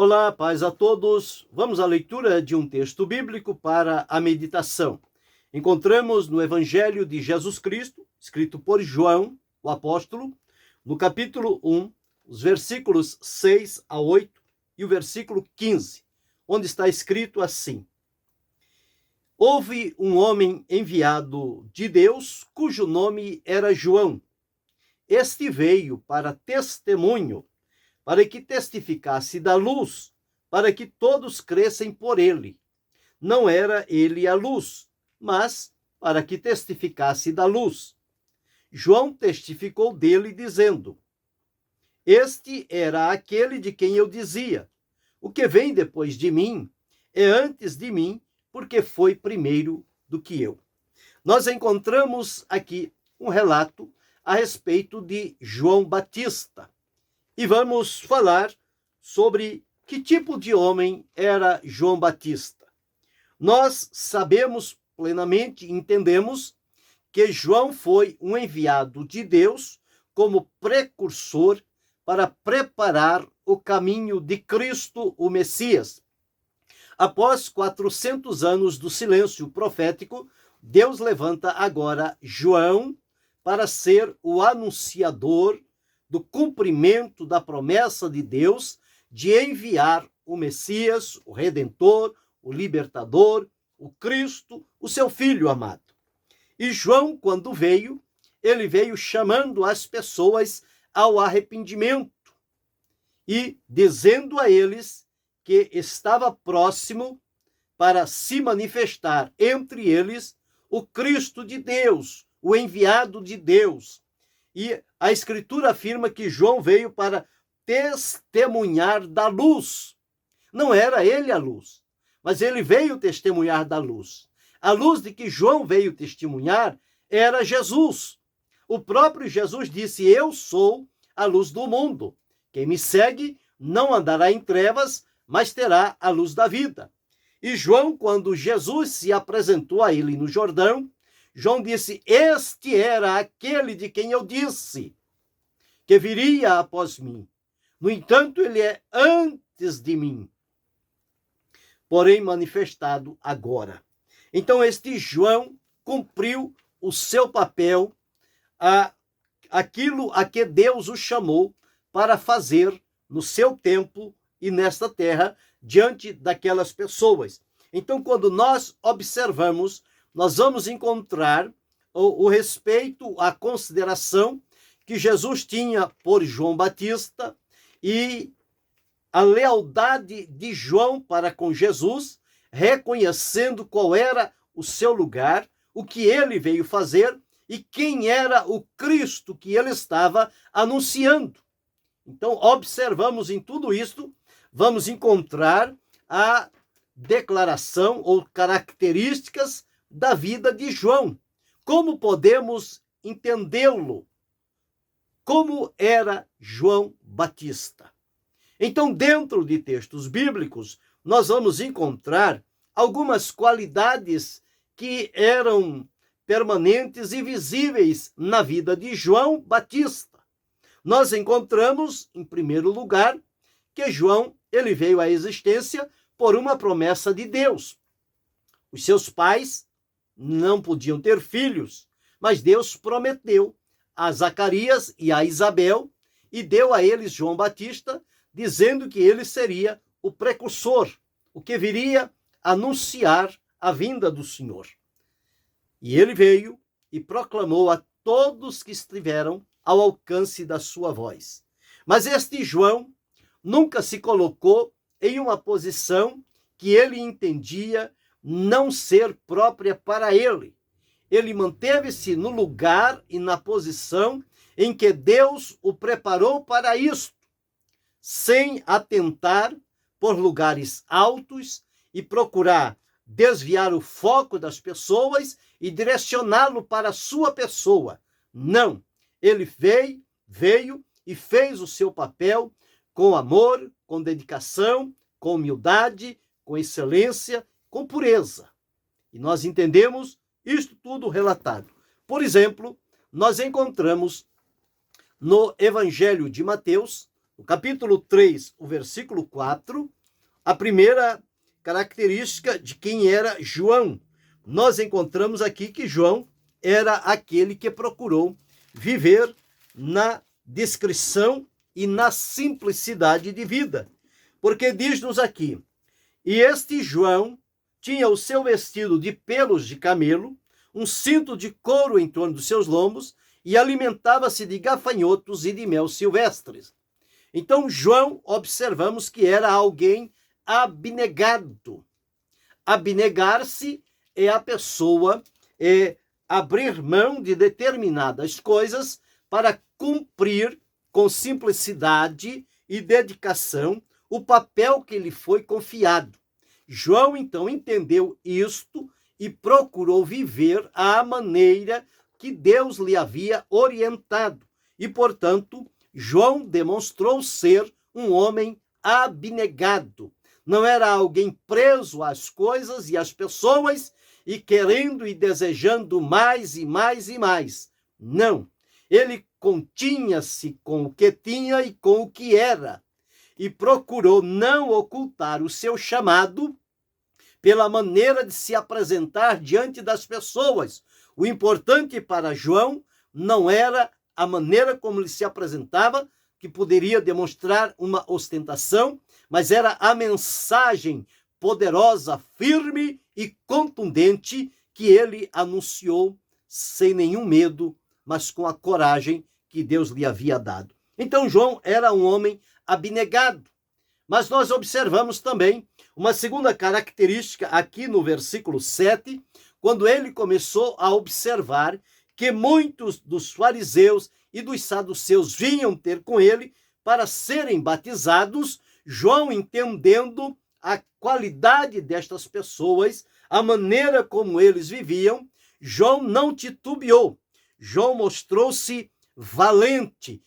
Olá, paz a todos. Vamos à leitura de um texto bíblico para a meditação. Encontramos no Evangelho de Jesus Cristo, escrito por João, o apóstolo, no capítulo 1, os versículos 6 a 8 e o versículo 15, onde está escrito assim: Houve um homem enviado de Deus, cujo nome era João. Este veio para testemunho, para que testificasse da luz, para que todos crescem por ele. Não era ele a luz, mas para que testificasse da luz. João testificou dele, dizendo: Este era aquele de quem eu dizia: O que vem depois de mim é antes de mim, porque foi primeiro do que eu. Nós encontramos aqui um relato a respeito de João Batista. E vamos falar sobre que tipo de homem era João Batista. Nós sabemos plenamente, entendemos, que João foi um enviado de Deus como precursor para preparar o caminho de Cristo, o Messias. Após 400 anos do silêncio profético, Deus levanta agora João para ser o anunciador do cumprimento da promessa de Deus de enviar o Messias, o Redentor, o Libertador, o Cristo, o seu Filho amado. E João, quando veio, ele veio chamando as pessoas ao arrependimento e dizendo a eles que estava próximo para se manifestar entre eles o Cristo de Deus, o enviado de Deus. E a Escritura afirma que João veio para testemunhar da luz. Não era ele a luz, mas ele veio testemunhar da luz. A luz de que João veio testemunhar era Jesus. O próprio Jesus disse: Eu sou a luz do mundo. Quem me segue não andará em trevas, mas terá a luz da vida. E João, quando Jesus se apresentou a ele no Jordão, João disse: Este era aquele de quem eu disse que viria após mim. No entanto, ele é antes de mim, porém manifestado agora. Então, este João cumpriu o seu papel, aquilo a que Deus o chamou para fazer no seu tempo e nesta terra, diante daquelas pessoas. Então, quando nós observamos, nós vamos encontrar o respeito, a consideração que Jesus tinha por João Batista e a lealdade de João para com Jesus, reconhecendo qual era o seu lugar, o que ele veio fazer e quem era o Cristo que ele estava anunciando. Então, observamos em tudo isto, vamos encontrar a declaração ou características da vida de João. Como podemos entendê-lo? Como era João Batista? Então, dentro de textos bíblicos, nós vamos encontrar algumas qualidades que eram permanentes e visíveis na vida de João Batista. Nós encontramos, em primeiro lugar, que João ele veio à existência por uma promessa de Deus. Os seus pais não podiam ter filhos, mas Deus prometeu a Zacarias e a Isabel e deu a eles João Batista, dizendo que ele seria o precursor, o que viria anunciar a vinda do Senhor. E ele veio e proclamou a todos que estiveram ao alcance da sua voz. Mas este João nunca se colocou em uma posição que ele entendia não ser própria para ele. Ele manteve-se no lugar e na posição em que Deus o preparou para isto, sem atentar por lugares altos e procurar desviar o foco das pessoas e direcioná-lo para a sua pessoa. Não, ele veio e fez o seu papel com amor, com dedicação, com humildade, com excelência, com pureza. E nós entendemos isto tudo relatado. Por exemplo, nós encontramos no Evangelho de Mateus, No capítulo 3, o versículo 4, a primeira característica de quem era João. Nós encontramos aqui que João era aquele que procurou viver na discrição e na simplicidade de vida. Porque diz-nos aqui, e este João tinha o seu vestido de pelos de camelo, um cinto de couro em torno dos seus lombos, e alimentava-se de gafanhotos e de mel silvestres. Então, João, observamos que era alguém abnegado. Abnegar-se é a pessoa abrir mão de determinadas coisas para cumprir com simplicidade e dedicação o papel que lhe foi confiado. João, então, entendeu isto e procurou viver à maneira que Deus lhe havia orientado. E, portanto, João demonstrou ser um homem abnegado. Não era alguém preso às coisas e às pessoas e querendo e desejando mais e mais e mais. Não. Ele continha-se com o que tinha e com o que era e procurou não ocultar o seu chamado pela maneira de se apresentar diante das pessoas. O importante para João não era a maneira como ele se apresentava, que poderia demonstrar uma ostentação, mas era a mensagem poderosa, firme e contundente que ele anunciou sem nenhum medo, mas com a coragem que Deus lhe havia dado. Então João era um homem abnegado. Mas nós observamos também uma segunda característica aqui no versículo 7, quando ele começou a observar que muitos dos fariseus e dos saduceus vinham ter com ele para serem batizados. João, entendendo a qualidade destas pessoas, a maneira como eles viviam, João não titubeou. João mostrou-se valente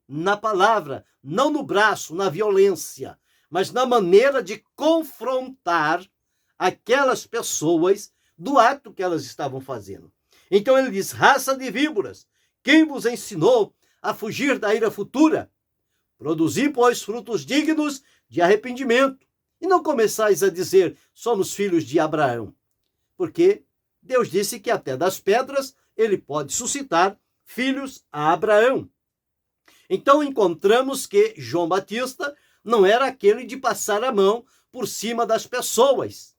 na palavra, não no braço, na violência, mas na maneira de confrontar aquelas pessoas do ato que elas estavam fazendo. Então ele diz: raça de víboras, quem vos ensinou a fugir da ira futura? Produzi, pois, frutos dignos de arrependimento, e não começais a dizer, somos filhos de Abraão. Porque Deus disse que até das pedras ele pode suscitar filhos a Abraão. Então encontramos que João Batista não era aquele de passar a mão por cima das pessoas.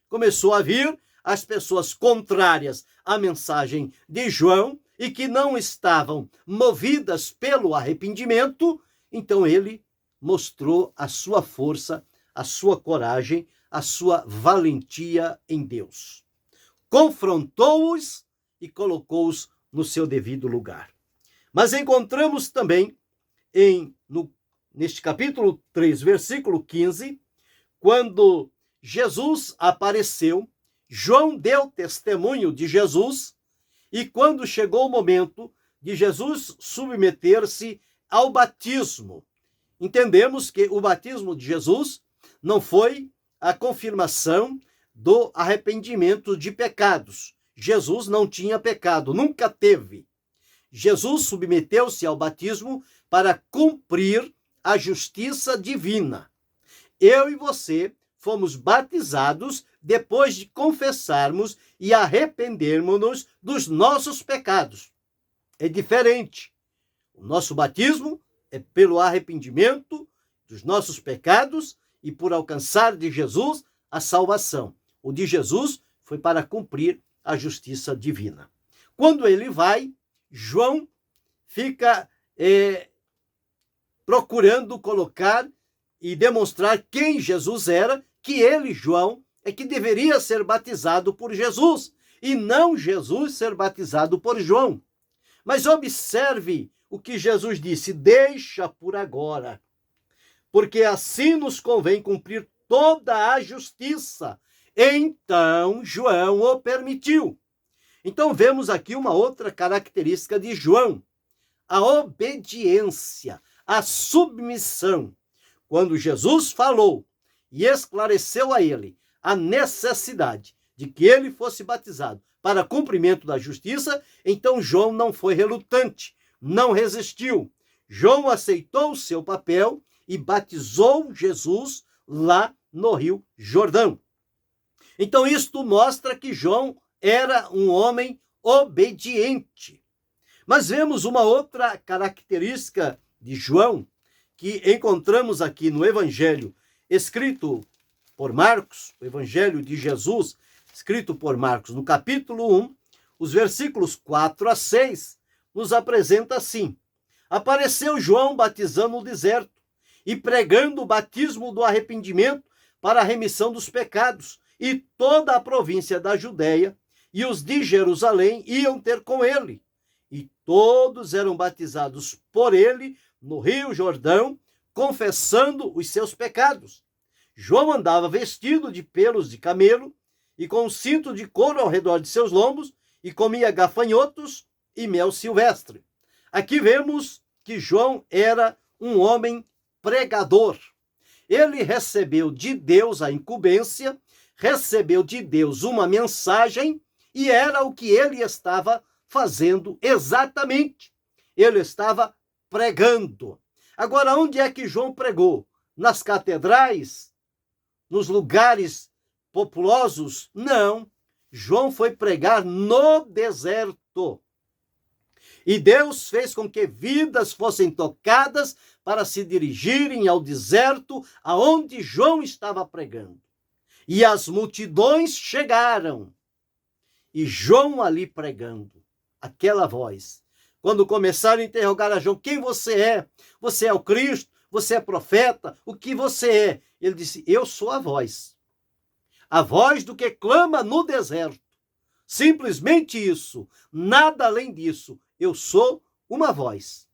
Começou a vir as pessoas contrárias à mensagem de João e que não estavam movidas pelo arrependimento, então ele mostrou a sua força, a sua coragem, a sua valentia em Deus. Confrontou-os e colocou-os no seu devido lugar. Mas encontramos também neste capítulo 3, versículo 15, quando Jesus apareceu, João deu testemunho de Jesus, e quando chegou o momento de Jesus submeter-se ao batismo, entendemos que o batismo de Jesus não foi a confirmação do arrependimento de pecados. Jesus não tinha pecado, nunca teve. Jesus submeteu-se ao batismo para cumprir a justiça divina. Eu e você fomos batizados depois de confessarmos e arrependermos-nos dos nossos pecados. É diferente. O nosso batismo é pelo arrependimento dos nossos pecados e por alcançar de Jesus a salvação. O de Jesus foi para cumprir a justiça divina. Quando ele vai, João fica procurando colocar e demonstrar quem Jesus era, que ele, João, é que deveria ser batizado por Jesus, e não Jesus ser batizado por João. Mas observe o que Jesus disse: deixa por agora, porque assim nos convém cumprir toda a justiça. Então João o permitiu. Então vemos aqui uma outra característica de João: a obediência, a submissão. Quando Jesus falou e esclareceu a ele a necessidade de que ele fosse batizado para cumprimento da justiça, então João não foi relutante, não resistiu. João aceitou o seu papel e batizou Jesus lá no Rio Jordão. Então, isto mostra que João era um homem obediente. Mas vemos uma outra característica de João, que encontramos aqui no Evangelho escrito por Marcos, o Evangelho de Jesus, escrito por Marcos, no capítulo 1, os versículos 4 a 6, nos apresenta assim: apareceu João batizando no deserto e pregando o batismo do arrependimento para a remissão dos pecados, e toda a província da Judéia e os de Jerusalém iam ter com ele, e todos eram batizados por ele no Rio Jordão, confessando os seus pecados. João andava vestido de pelos de camelo e com um cinto de couro ao redor de seus lombos, e comia gafanhotos e mel silvestre. Aqui vemos que João era um homem pregador. Ele recebeu de Deus a incumbência, recebeu de Deus uma mensagem, e era o que ele estava fazendo exatamente. Ele estava pregando. Agora, onde é que João pregou? Nas catedrais? Nos lugares populosos? Não. João foi pregar no deserto. E Deus fez com que vidas fossem tocadas para se dirigirem ao deserto aonde João estava pregando. E as multidões chegaram. E João ali pregando, aquela voz. Quando começaram a interrogar a João: quem você é? Você é o Cristo? Você é profeta? O que você é? Ele disse: eu sou a voz. A voz do que clama no deserto. Simplesmente isso. Nada além disso. Eu sou uma voz.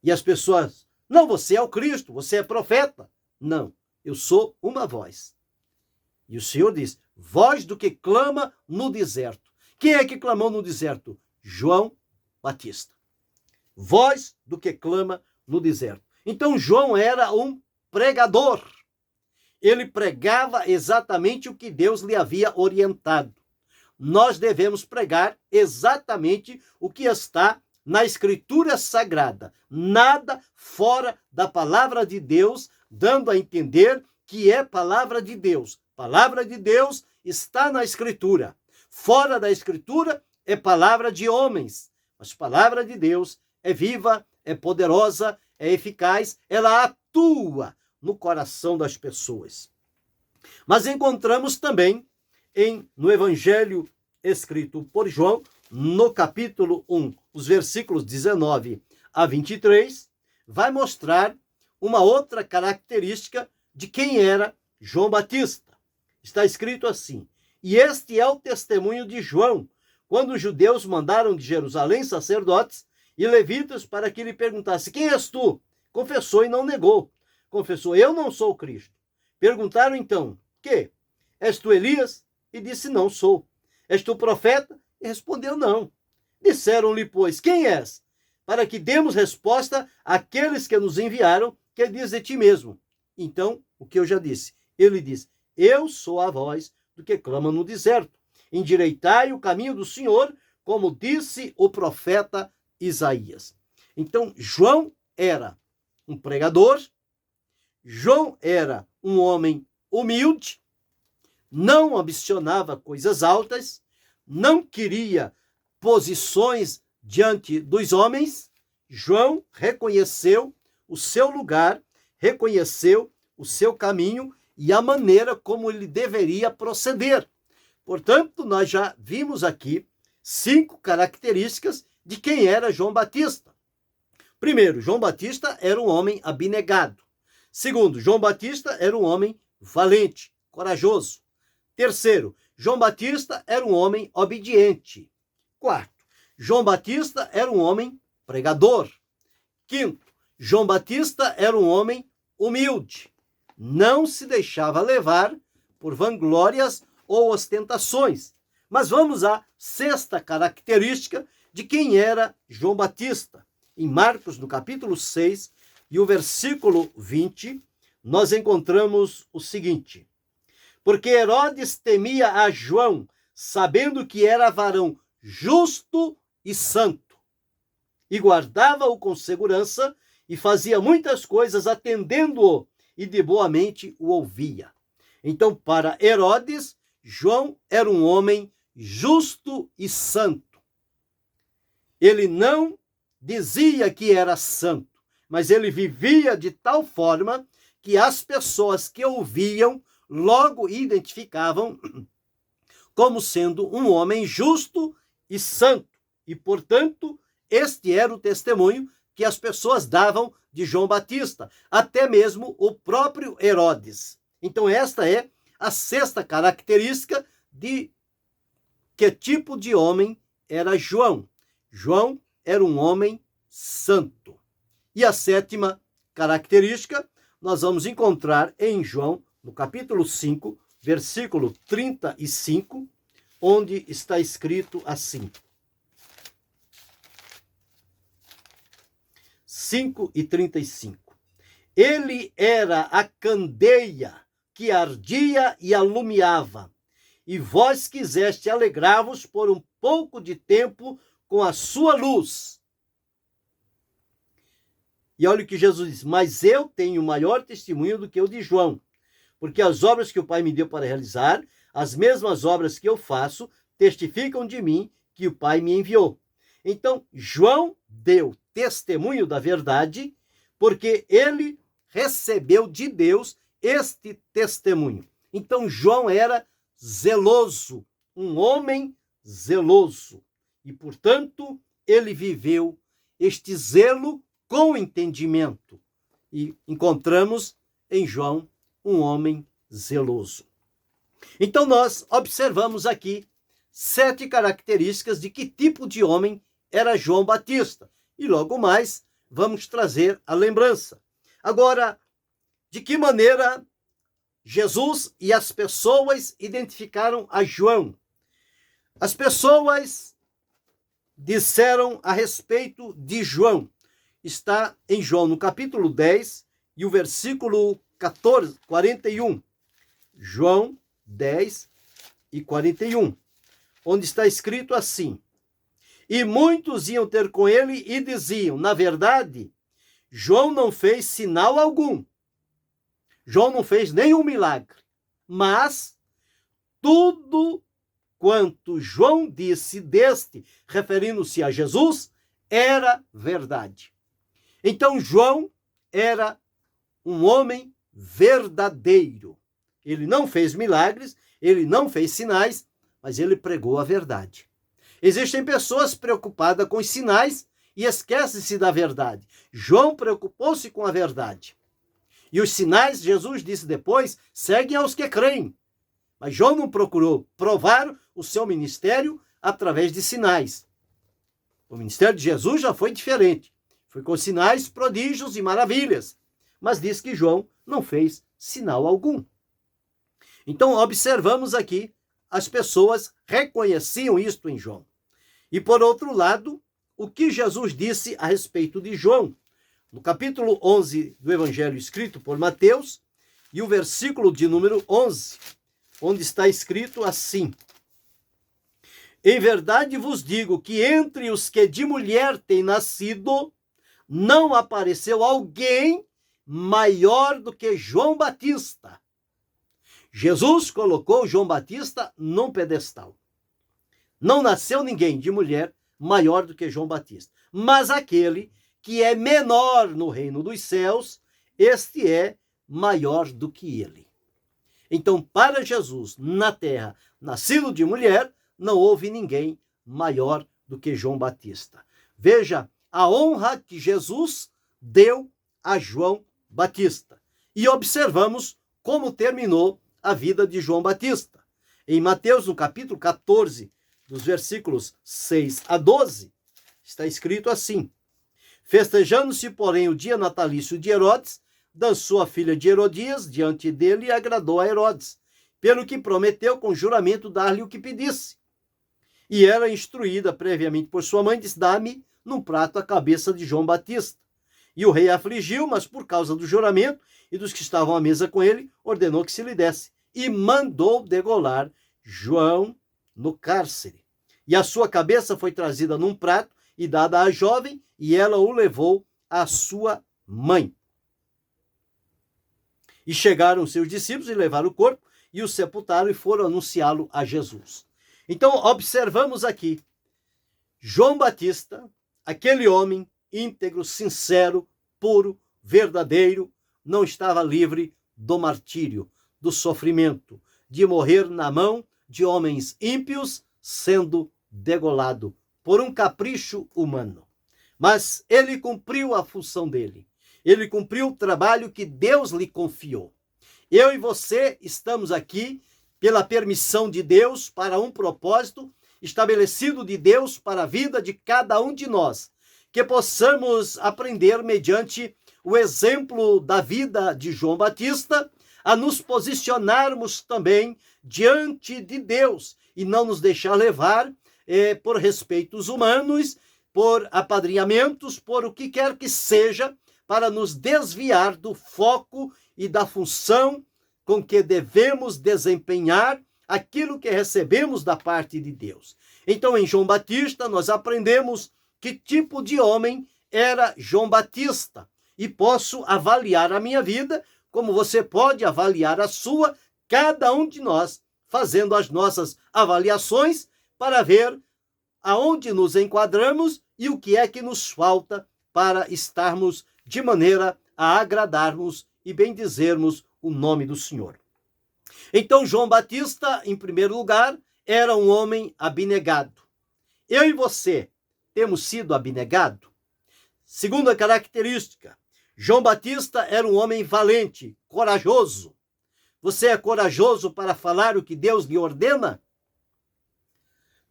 E as pessoas: não, você é o Cristo, você é profeta. Não, eu sou uma voz. E o Senhor diz: voz do que clama no deserto. Quem é que clamou no deserto? João Batista. Voz do que clama no deserto. Então João era um pregador. Ele pregava exatamente o que Deus lhe havia orientado. Nós devemos pregar exatamente o que está na Escritura Sagrada. Nada fora da palavra de Deus, dando a entender que é palavra de Deus. Palavra de Deus está na Escritura. Fora da Escritura é palavra de homens. Mas palavra de Deus é viva, é poderosa, é eficaz. Ela atua no coração das pessoas. Mas encontramos também no Evangelho escrito por João, no capítulo 1, os versículos 19 a 23, vai mostrar uma outra característica de quem era João Batista. Está escrito assim: e este é o testemunho de João, quando os judeus mandaram de Jerusalém sacerdotes e levitas para que lhe perguntasse: quem és tu? Confessou e não negou. Confessou: eu não sou o Cristo. Perguntaram então: que? És tu Elias? E disse: não sou. És tu profeta? E respondeu: não. Disseram-lhe, pois: quem és? Para que demos resposta àqueles que nos enviaram, que diz de ti mesmo. Então, o que eu já disse, ele diz: eu sou a voz do que clama no deserto. Endireitai o caminho do Senhor, como disse o profeta Isaías. Então, João era um pregador, João era um homem humilde, não ambicionava coisas altas, não queria posições diante dos homens. João reconheceu o seu lugar, reconheceu o seu caminho e a maneira como ele deveria proceder. Portanto, nós já vimos aqui 5 características de quem era João Batista. Primeiro, João Batista era um homem abnegado. Segundo, João Batista era um homem valente, corajoso. Terceiro, João Batista era um homem obediente. Quarto, João Batista era um homem pregador. Quinto, João Batista era um homem humilde. Não se deixava levar por vanglórias ou ostentações. Mas vamos à 6ª característica de quem era João Batista. Em Marcos, no capítulo 6, e o versículo 20, nós encontramos o seguinte: porque Herodes temia a João, sabendo que era varão justo e santo. e guardava-o com segurança e fazia muitas coisas atendendo-o e de boa mente o ouvia. Então, para Herodes, João era um homem justo e santo. Ele não dizia que era santo, mas ele vivia de tal forma que as pessoas que ouviam logo identificavam como sendo um homem justo e santo. E, portanto, este era o testemunho que as pessoas davam de João Batista, até mesmo o próprio Herodes. Então, esta é a sexta característica de que tipo de homem era João. João era um homem santo. E a sétima característica nós vamos encontrar em João, no capítulo 5, versículo 35, onde está escrito assim. 5:35. Ele era a candeia que ardia e alumiava, e vós quiseste alegrar-vos por um pouco de tempo com a sua luz. E olha o que Jesus diz: mas eu tenho maior testemunho do que o de João, porque as obras que o Pai me deu para realizar, as mesmas obras que eu faço, testificam de mim que o Pai me enviou. Então, João deu testemunho da verdade, porque ele recebeu de Deus este testemunho. Então, João era zeloso, um homem zeloso. E, portanto, ele viveu este zelo com entendimento. E encontramos em João um homem zeloso. Então, nós observamos aqui 7 características de que tipo de homem era João Batista. E logo mais vamos trazer a lembrança. Agora, de que maneira Jesus e as pessoas identificaram a João? As pessoas disseram a respeito de João. Está em João, no capítulo 10, e o versículo 41. João 10 e 41. Onde está escrito assim: e muitos iam ter com ele e diziam, na verdade, João não fez sinal algum. João não fez nenhum milagre. Mas tudo quanto João disse deste, referindo-se a Jesus, era verdade. Então João era um homem verdadeiro. Ele não fez milagres, ele não fez sinais, mas ele pregou a verdade. Existem pessoas preocupadas com os sinais e esquecem-se da verdade. João preocupou-se com a verdade. E os sinais, Jesus disse depois, seguem aos que creem. Mas João não procurou provar o seu ministério através de sinais. O ministério de Jesus já foi diferente. Foi com sinais, prodígios e maravilhas. Mas diz que João não fez sinal algum. Então, observamos aqui, as pessoas reconheciam isto em João. E, por outro lado, o que Jesus disse a respeito de João? No capítulo 11 do Evangelho escrito por Mateus, e o versículo de número 11, onde está escrito assim: em verdade vos digo que entre os que de mulher têm nascido, não apareceu alguém maior do que João Batista. Jesus colocou João Batista num pedestal. Não nasceu ninguém de mulher maior do que João Batista. Mas aquele que é menor no reino dos céus, este é maior do que ele. Então, para Jesus, na terra, nascido de mulher, não houve ninguém maior do que João Batista. Veja a honra que Jesus deu a João Batista. E observamos como terminou a vida de João Batista. Em Mateus, no capítulo 14, dos versículos 6 a 12, está escrito assim: festejando-se, porém, o dia natalício de Herodes, dançou a filha de Herodias diante dele e agradou a Herodes, pelo que prometeu com juramento dar-lhe o que pedisse. E era instruída previamente por sua mãe, disse: dá-me num prato a cabeça de João Batista. E o rei afligiu, mas por causa do juramento e dos que estavam à mesa com ele, ordenou que se lhe desse. E mandou degolar João no cárcere. E a sua cabeça foi trazida num prato e dada à jovem, e ela o levou à sua mãe. E chegaram seus discípulos e levaram o corpo e o sepultaram e foram anunciá-lo a Jesus. Então, observamos aqui, João Batista, aquele homem íntegro, sincero, puro, verdadeiro, não estava livre do martírio, do sofrimento, de morrer na mão de homens ímpios, sendo degolado por um capricho humano. Mas ele cumpriu a função dele. Ele cumpriu o trabalho que Deus lhe confiou. Eu e você estamos aqui pela permissão de Deus para um propósito estabelecido de Deus para a vida de cada um de nós, que possamos aprender mediante o exemplo da vida de João Batista, a nos posicionarmos também diante de Deus e não nos deixar levar por respeitos humanos, por apadrinhamentos, por o que quer que seja, para nos desviar do foco e da função com que devemos desempenhar aquilo que recebemos da parte de Deus. Então, em João Batista, nós aprendemos que tipo de homem era João Batista. E posso avaliar a minha vida, como você pode avaliar a sua, cada um de nós, fazendo as nossas avaliações para ver aonde nos enquadramos e o que é que nos falta para estarmos de maneira a agradarmos e bendizermos o nome do Senhor. Então, João Batista, em primeiro lugar, era um homem abnegado. Eu e você temos sido abnegados? Segunda característica, João Batista era um homem valente, corajoso. Você é corajoso para falar o que Deus lhe ordena?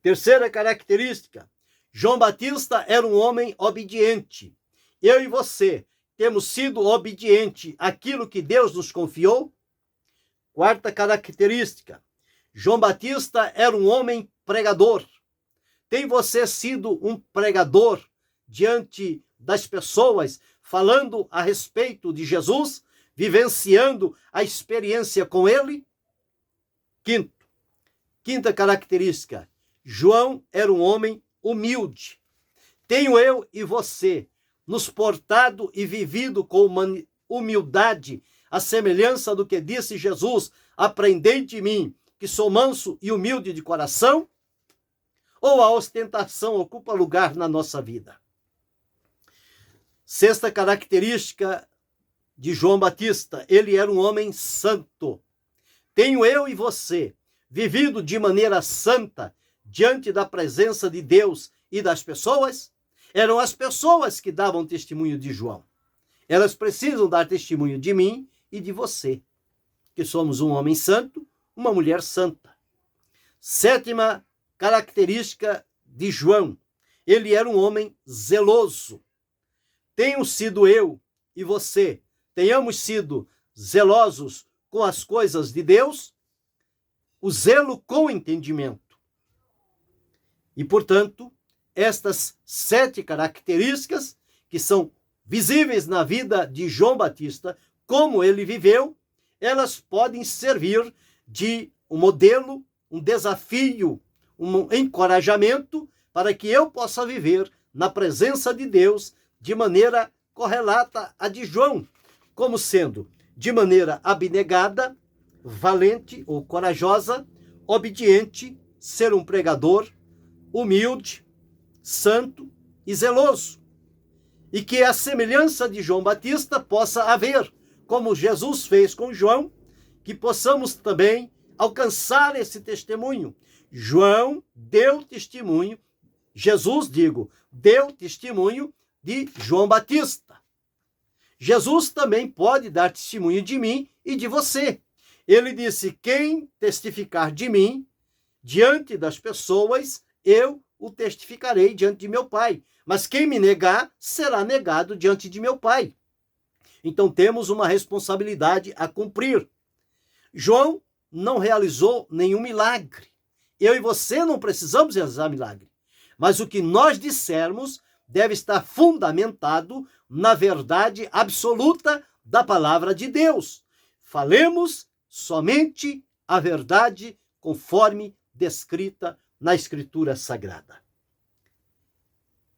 Terceira característica, João Batista era um homem obediente. Eu e você temos sido obedientes àquilo que Deus nos confiou? Quarta característica, João Batista era um homem pregador. Tem você sido um pregador diante das pessoas, falando a respeito de Jesus, vivenciando a experiência com ele? Quinta característica, João era um homem humilde. Tenho eu e você nos portado e vivido com humildade, a semelhança do que disse Jesus, aprendei de mim, que sou manso e humilde de coração? Ou a ostentação ocupa lugar na nossa vida? Sexta característica de João Batista, ele era um homem santo. Tenho eu e você vivido de maneira santa diante da presença de Deus e das pessoas? Eram as pessoas que davam testemunho de João. Elas precisam dar testemunho de mim e de você, que somos um homem santo, uma mulher santa. Sétima característica de João, ele era um homem zeloso. Tenho sido eu e você, tenhamos sido zelosos com as coisas de Deus? O zelo com entendimento. E, portanto, estas 7 características que são visíveis na vida de João Batista, como ele viveu, elas podem servir de um modelo, um desafio, um encorajamento para que eu possa viver na presença de Deus de maneira correlata à de João, como sendo de maneira abnegada, valente ou corajosa, obediente, ser um pregador, humilde, santo e zeloso. E que a semelhança de João Batista possa haver, como Jesus fez com João, que possamos também alcançar esse testemunho. João deu testemunho, Jesus, deu testemunho de João Batista. Jesus também pode dar testemunho de mim e de você. Ele disse, quem testificar de mim diante das pessoas, eu o testificarei diante de meu Pai. Mas quem me negar, será negado diante de meu Pai. Então temos uma responsabilidade a cumprir. João não realizou nenhum milagre. Eu e você não precisamos realizar milagre. Mas o que nós dissermos deve estar fundamentado na verdade absoluta da palavra de Deus. Falemos somente a verdade conforme descrita na Escritura Sagrada.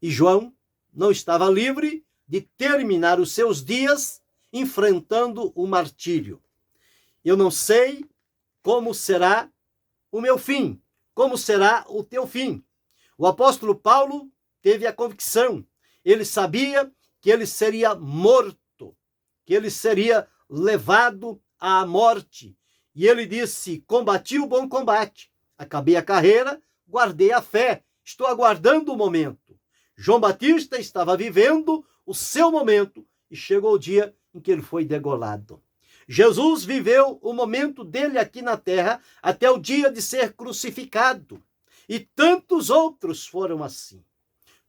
E João não estava livre de terminar os seus dias enfrentando o martírio. Eu não sei como será o meu fim, como será o teu fim. O apóstolo Paulo teve a convicção, ele sabia que ele seria morto, que ele seria levado à morte. E ele disse: combati o bom combate, acabei a carreira, guardei a fé, estou aguardando o momento. João Batista estava vivendo o seu momento e chegou o dia em que ele foi degolado. Jesus viveu o momento dele aqui na terra até o dia de ser crucificado. E tantos outros foram assim.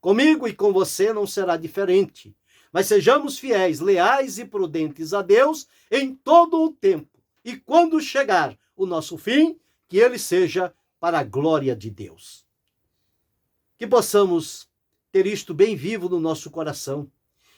Comigo e com você não será diferente. Mas sejamos fiéis, leais e prudentes a Deus em todo o tempo. E quando chegar o nosso fim, que ele seja para a glória de Deus. Que possamos ter isto bem vivo no nosso coração.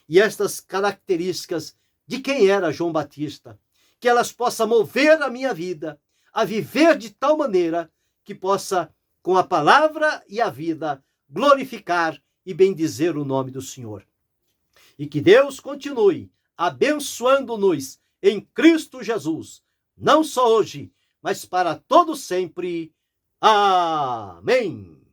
E estas características de quem era João Batista, que elas possam mover a minha vida a viver de tal maneira que possa, com a palavra e a vida, glorificar e bendizer o nome do Senhor. E que Deus continue abençoando-nos em Cristo Jesus, não só hoje, mas para todo sempre. Amém.